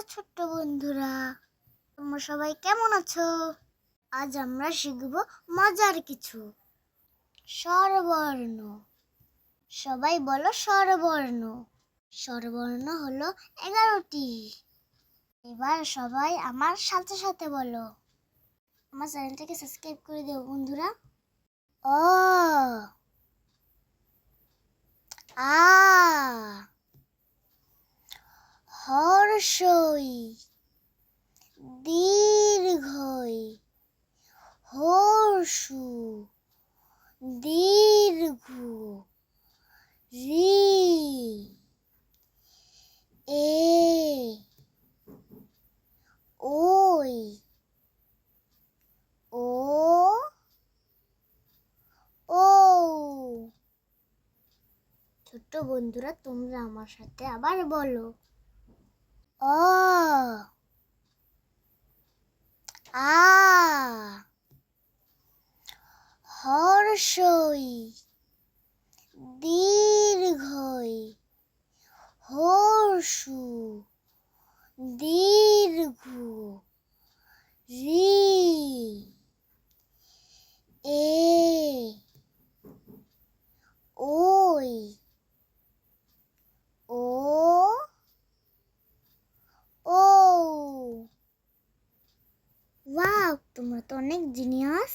ছোট্ট বন্ধুরা, তোমরা সবাই কেমন আছো? আজ আমরা শিখব মজার কিছু স্বরবর্ণ। সবাই বলো স্বরবর্ণ। স্বরবর্ণ হলো 11টি। এবার সবাই আমার সাথে সাথে বলো। আমার চ্যানেলটাকে সাবস্ক্রাইব করে দিও বন্ধুরা। অ, আ, হর্ষই, দীর্ঘই, হর্ষু, দীর্ঘ, রি, এ, ওই, ও, ও। ছোট্ট বন্ধুরা, তোমরা আমার সাথে আবার বলো। অ, আ, হর্ষই, দীর্ঘই, হর্ষু, দীর্ঘ, রি, এ, ওই, ও, ও। ওয়াও, তোমরা তো অনেক জিনিয়াস।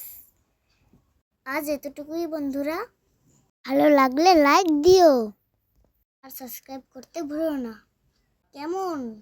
আজ এতটুকুই বন্ধুরা। ভালো লাগলে লাইক দিও আর সাবস্ক্রাইব করতে ভুলো না। কেমন?